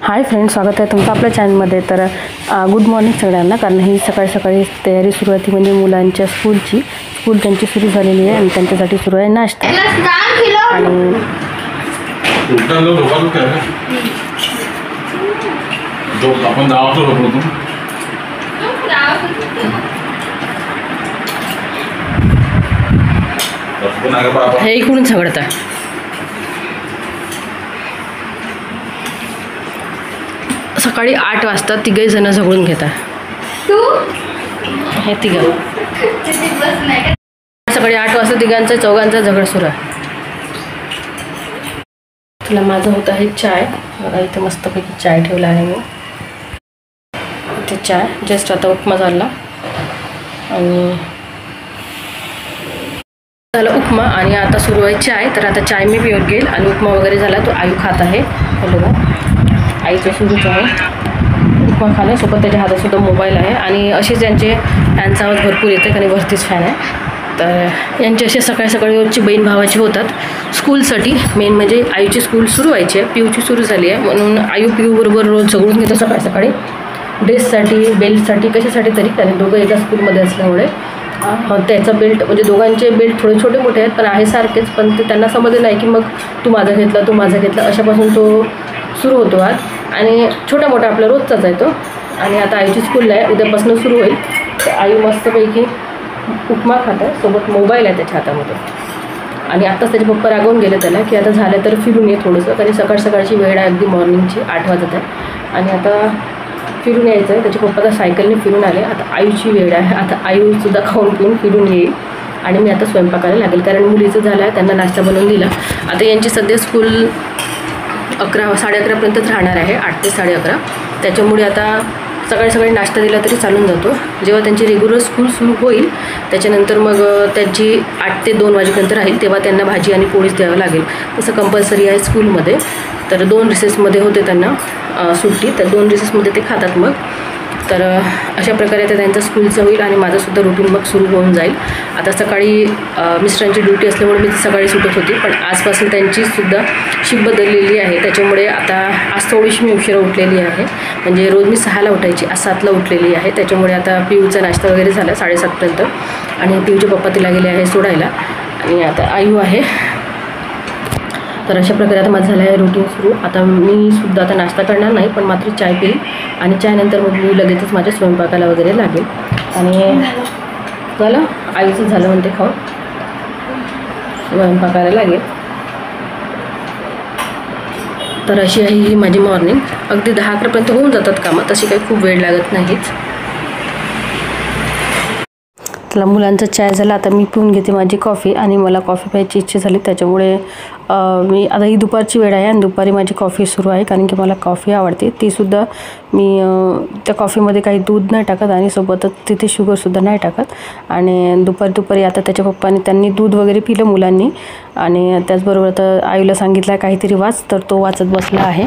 Hi friends, स्वागत आहे तुमचं आपल्या चॅनलमध्ये. तर गुड मॉर्निंग सगळ्यांना. कारण ही सकाळी तयारी सुरुवाती म्हणजे मुलांच्या स्कूल त्यांची सुरू झालेली आहे आणि त्यांच्यासाठी सुरू आहे नाश्ता. आणि हे इकडून झगडत आहे. सकाळी 8 वाजता तिघे जण झगडून घेतात. हे तिघ सकाळी 8 वाजता तिघांचा चौघांचा झगडा सुरू आहे. तुला माझं होत आहे चाय. बघा इथे मस्तपैकी चाय ठेवला आहे मी. इथे चाय जस्ट आता उपमा झाला आणि झाला उपमा आणि आता सुरू आहे चाय. तर आता चाय मी पिऊन घेईल आणि उपमा वगैरे झाला तो आयू खात आहे. बघा आईचं सुरूच आहे उपमा खाण्यासोबत त्याच्या हातातसुद्धा मोबाईल आहे. आणि असेच यांचा आवाज भरपूर येते आणि वरतीच फॅन आहे. तर यांचे असे सकाळी रोजची बहीण भावाची होतात स्कूलसाठी. मेन म्हणजे आयूची स्कूल सुरू व्हायची आहे, पिऊची सुरू झाली आहे म्हणून आयू पिऊ बरोबर रोज झगडून घेतो सकाळी ड्रेससाठी बेल्टसाठी कशासाठी तरी. कारण दोघं एका स्कूलमध्ये असल्यामुळे त्याचा बेल्ट म्हणजे दोघांचे बेल्ट थोडे छोटे मोठे आहेत पण आहे सारखेच. पण ते त्यांना समजलं नाही की मग तू माझा घेतला तू माझा घेतला अशापासून तो सुरू होतो आज. आणि छोटा मोठा आपला रोजचाच आहे तो. आणि आता आईची स्कूल आहे, उद्यापासून सुरू होईल. तर आई मस्तपैकी उपमा खात आहे, सोबत मोबाईल आहे त्याच्या हातामध्ये. आणि आत्ताच त्याचे पप्पा रागवून गेले त्याला की आता झालं तर फिरून ये थोडंसं. कारण सकाळची वेळ आहे अगदी मॉर्निंगची 8 वाजत आहे आणि आता फिरून यायचं आहे. त्याचे पप्पा तर सायकलने फिरून आले. आता आयूची वेळ आहे. आता आयूसुद्धा खाऊन पिऊन फिरून येईल आणि मी आता स्वयंपाकाला लागेल. कारण मुलीचं झालं आहे, त्यांना नाश्ता बनवून दिला. आता यांची सध्या स्कूल 11-11:30पर्यंतच राहणार आहे, 8 ते 11:30. त्याच्यामुळे आता सकाळी नाश्ता दिला तरी चालून जातो. जेव्हा त्यांची रेग्युलर स्कूल सुरू होईल त्याच्यानंतर मग त्यांची 8 ते 2 वाजेपर्यंत राहील तेव्हा त्यांना भाजी आणि पोळीच द्यावं लागेल. तसं कंपल्सरी आहे स्कूलमध्ये. तर 2 रिसेसमध्ये होते त्यांना सुट्टी, तर 2 रिसेसमध्ये ते खातात मग. तर अशा प्रकारे तर त्यांचं स्कूलचं होईल आणि माझंसुद्धा रुटीन मग सुरू होऊन जाईल. आता सकाळी मिस्टरांची ड्युटी असल्यामुळे मी सकाळी सुटत होती पण आजपासून त्यांचीसुद्धा शिफ्ट बदललेली आहे. त्याच्यामुळे आता आज थोडीशी मी उशिरा उठलेली आहे. म्हणजे रोज मी 6ला उठायची, आज 7ला उठलेली आहे. त्याच्यामुळे आता पिऊचा नाश्ता वगैरे झाला 7:30पर्यंत आणि पिऊचे पप्पा तिला गेले आहे सोडायला आणि आता आयू आहे. तर अशा प्रकारे आता माझं झालं आहे रुटीन सुरू. आता मी सुद्धा आता नाश्ता करणार नाही पण मात्र चाय पिईल आणि चायनंतर मग मी लगेचच माझ्या स्वयंपाकाला वगैरे लागेल. आणि झालं आईचं झालं म्हणते खाऊन स्वयंपाकाला लागेल. तर अशी आहे ही माझी मॉर्निंग. अगदी 10-11पर्यंत होऊन जातात कामं, तशी काही खूप वेळ लागत नाहीच. त्याला मुलांचा चाय झाला. आता मी पिऊन घेते माझी कॉफी आणि मला कॉफी प्यायची इच्छा झाली त्याच्यामुळे मी आता ही दुपारची वेळ आहे आणि दुपारी माझी कॉफी सुरू आहे. कारण की मला कॉफी आवडते. तीसुद्धा मी त्या कॉफीमध्ये काही दूध नाही टाकत आणि सोबतच तिथे शुगरसुद्धा नाही टाकत. आणि दुपारी आता त्याच्या पप्पाने त्यांनी दूध वगैरे पिलं मुलांनी. आणि त्याचबरोबर आता आईला सांगितलं काहीतरी वाच, तर तो वाचत बसला आहे.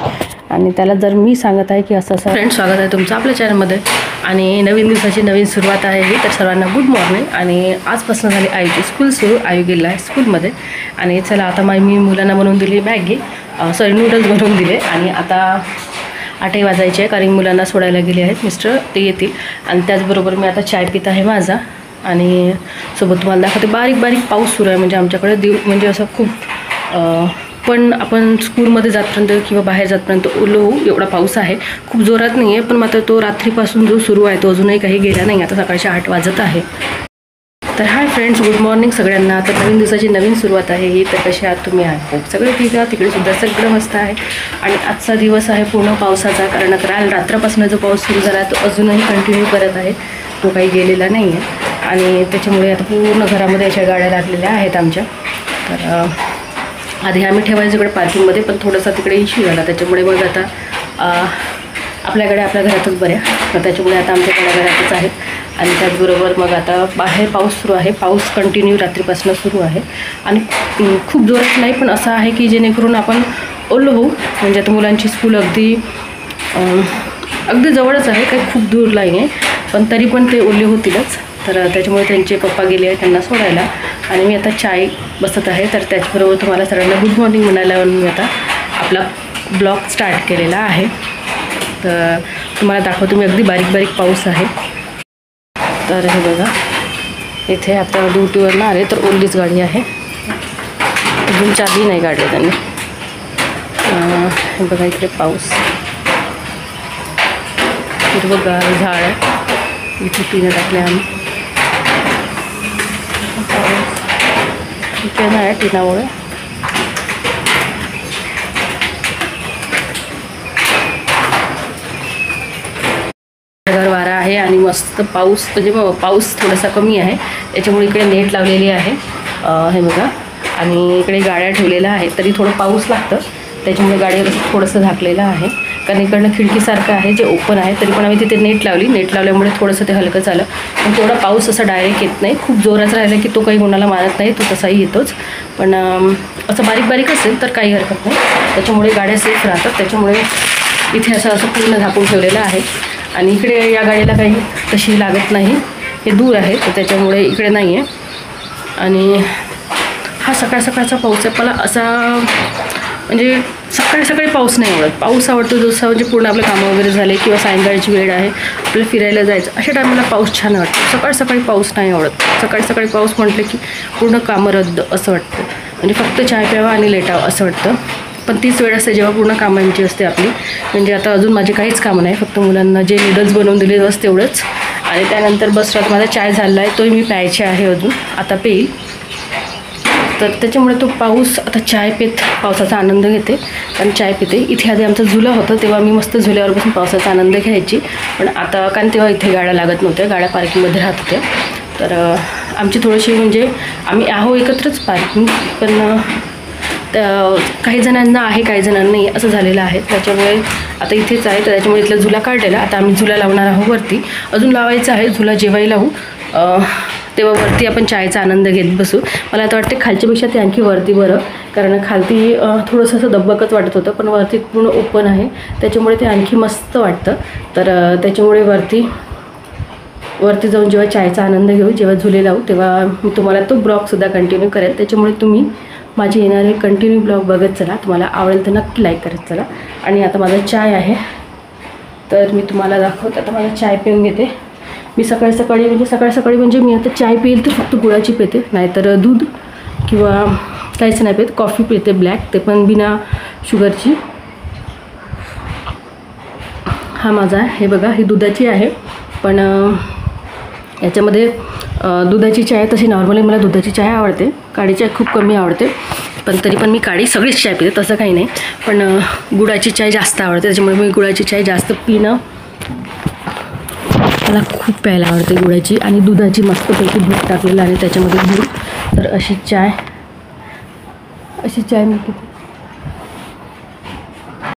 आणि त्याला जर मी सांगत आहे की असं फ्रेंड स्वागत आहे तुमचं आपल्या चॅनलमध्ये आणि नवीन दिवसाची नवीन सुरुवात आहे ही. तर सर्वांना गुड मॉर्निंग. आणि आजपासून झाली आईची स्कूल सुरू. आयू गेला आहे स्कूलमध्ये. आणि चला आता मी मुलांना बनवून दिली नूडल्स बनवून दिले. आणि आता 8 वाजायचे आहे कारण मुलांना सोडायला गेले आहेत मिस्टर, ते येतील. आणि त्याचबरोबर मी आता चाय पित आहे माझा. आणि सोबत तुम्हाला दाखवते बारीक पाऊस सुरू आहे. म्हणजे आमच्याकडे म्हणजे असं खूप पण आपण स्कूलमध्ये जातपर्यंत किंवा बाहेर जातपर्यंत ओलं होऊ एवढा पाऊस आहे. खूप जोरात नाही आहे पण मात्र तो रात्रीपासून जो सुरू आहे तो अजूनही काही गेला नाही. आता सकाळचे 8 वाजत आहे. तर हाय फ्रेंड्स, गुड मॉर्निंग सगळ्यांना. तर नवीन दिवसाची नवीन सुरुवात आहे ही. तर कसे आहात तुम्ही? आहात सगळे ठीक आहे? तिकडेसुद्धा सगळं मस्त आहे. आणि आजचा दिवस आहे पूर्ण पावसाचा. कारण काल रात्रापासून जो पाऊस सुरू झाला तो अजूनही कंटिन्यू करत आहे, तो काही गेलेला नाही आहे. आणि त्याच्यामुळे आता पूर्ण घरामध्ये अशा गाड्या लागलेल्या आहेत आमच्या. तर आधी आम्ही ठेवायचं इकडे पार्किंगमध्ये पण थोडासा तिकडे इश्यू झाला त्याच्यामुळे मग आता आपल्या गाड्या आपल्या घरातच बऱ्या. तर त्याच्यामुळे आता आमच्या गाड्या घरातच आहेत. आणि त्याचबरोबर मग आता बाहेर पाऊस सुरू आहे. पाऊस कंटिन्यू रात्रीपासून सुरू आहे आणि खूप जोरात नाही पण असं आहे की जेणेकरून आपण ओलं होऊ. म्हणजे आता मुलांची स्कूल अगदी जवळच आहे, काही खूप दूर नाही आहे पण तरी पण ते ओले होतीलच. तर त्याच्यामुळे त्यांचे पप्पा गेले आहेत त्यांना सोडायला आणि मी आता चाय बसत आहे. तर त्याचबरोबर तुम्हाला सर्वांना गुड मॉर्निंग म्हणायला मी आता आपला ब्लॉग स्टार्ट केलेला आहे. तर तुम्हाला दाखवतो मी, अगदी बारीक बारीक पाऊस आहे. तर हे बघा, इथे आता ड्युटीवरनं आले तर ओल्लीच गाडी आहे, अजून चाबी नाही काढली त्यांनी. हे बघा इकडे पाऊस, हिरवंगार झाड आहे, इथे टिनं टाकले आम्ही. इथे नाही टिनामुळे. वारा आहे आणि मस्त पाऊस, म्हणजे पाऊस थोडासा कमी आहे त्याच्यामुळे इकडे नेट लावलेली आहे. हे बघा, आणि इकडे गाड्या ठेवलेल्या आहे, तरी थोडं पाऊस लागतं त्याच्यामुळे गाडीवर थोडंसं झाकलेलं आहे. कारण इकडनं खिडकीसारखं आहे जे ओपन आहे, तरी पण आम्ही तिथे नेट लावली. नेट लावल्यामुळे थोडंसं ते हलकं झालं. पण तेवढा पाऊस असा डायरेक्ट येत नाही, खूप जोराचा राहिला की तो काही कोणाला मारत नाही, तो तसाही येतोच. पण असं बारीक बारीक असेल तर काही हरकत नाही, त्याच्यामुळे गाड्या सेफ राहतात. त्याच्यामुळे इथे असं पूर्ण झाकून ठेवलेलं आहे. आणि इकडे या गाडीला काही तशी लागत नाही, हे दूर आहे तर त्याच्यामुळे इकडे नाही आहे. आणि हा सकाळ सकाळचा पाऊस आहे. मला असा म्हणजे सकाळी सकाळी पाऊस नाही आवडत. पाऊस आवडतो जसा म्हणजे पूर्ण आपलं कामं वगैरे झाले किंवा सायंकाळची वेळ आहे, आपल्याला फिरायला जायचं, अशा टायमाला पाऊस छान वाटतो. सकाळ सकाळी पाऊस नाही आवडत. सकाळी सकाळी पाऊस म्हटलं की पूर्ण कामं रद्द असं वाटतं, म्हणजे फक्त चाय प्यावा आणि लेटावं असं वाटतं. पण तीच वेळ असते जेव्हा पूर्ण कामांची असते आपली. म्हणजे आता अजून माझे काहीच कामं नाही, फक्त मुलांना जे नूडल्स बनवून दिले बस तेवढंच. आणि त्यानंतर बस स्टॉप माझा चाय झाला आहे, तोही मी प्यायचे आहे, अजून आता पेईल. तर त्याच्यामुळे तो पाऊस, आता चाय पित पावसाचा आनंद घेते कारण चाय पिते. इथे आधी आमचा झुला होता तेव्हा मी मस्त झुल्यावर बसून पावसाचा आनंद घ्यायची. पण आता कारण तेव्हा इथे गाड्या लागत नव्हत्या, गाड्या पार्किंगमध्ये राहत होत्या. तर आमची थोडीशी म्हणजे आम्ही एकत्रच पार्किंग, पण काही जणांना आहे काही जणांना नाही असं झालेलं आहे. त्याच्यामुळे आता इथेच आहे, तर त्याच्यामुळे इथला झुला काढलेला. आता आम्ही झुला लावणार आहोत वरती, अजून लावायचं आहे झुला. जेव्हाही लावू तेव्हा वरती आपण चायचा आनंद घेत बसू. मला आता वाटते खालच्यापेक्षा ते आणखी वरती बरं, कारण खालती थोडंसं असं दबकच वाटत होतं, पण वरती पूर्ण ओपन आहे त्याच्यामुळे ते आणखी मस्त वाटतं. तर त्याच्यामुळे वरती जाऊन जेव्हा चायचा आनंद घेऊ, जेव्हा झुले लावू, तेव्हा मी तुम्हाला तो ब्लॉगसुद्धा कंटिन्यू करेल. त्याच्यामुळे तुम्ही माझे येणारे कंटिन्यू ब्लॉग बघत चला, तुम्हाला आवडेल तर नक्की लाईक करत चला. आणि आता माझा चाय आहे तर मी तुम्हाला दाखवते. आता माझा चाय पिऊन घेते मी. सकाळी सकाळी म्हणजे मी आता चाय पिईल तर फक्त गुळाची पिते, नाहीतर दूध किंवा काहीच नाही पित. कॉफी पिते ब्लॅक, ते पण बिना शुगरची. हा माझा आहे, हे बघा, ही दुधाची आहे. पण याच्यामध्ये दुधाची चाय तशी नॉर्मली मला दुधाची चाय आवडते, काळी चाय खूप कमी आवडते. पण तरी पण मी काळी सगळीच चाय पिते, तसं काही नाही. पण गुळाची चाय जास्त आवडते, त्याच्यामुळे मी गुळाची चाय जास्त पिणं मला खूप प्यायला आवडते. गुळाची आणि दुधाची मस्तपैकी दूध टाकलेलं आणि त्याच्यामध्ये दूध, तर अशी चाय मी पिते.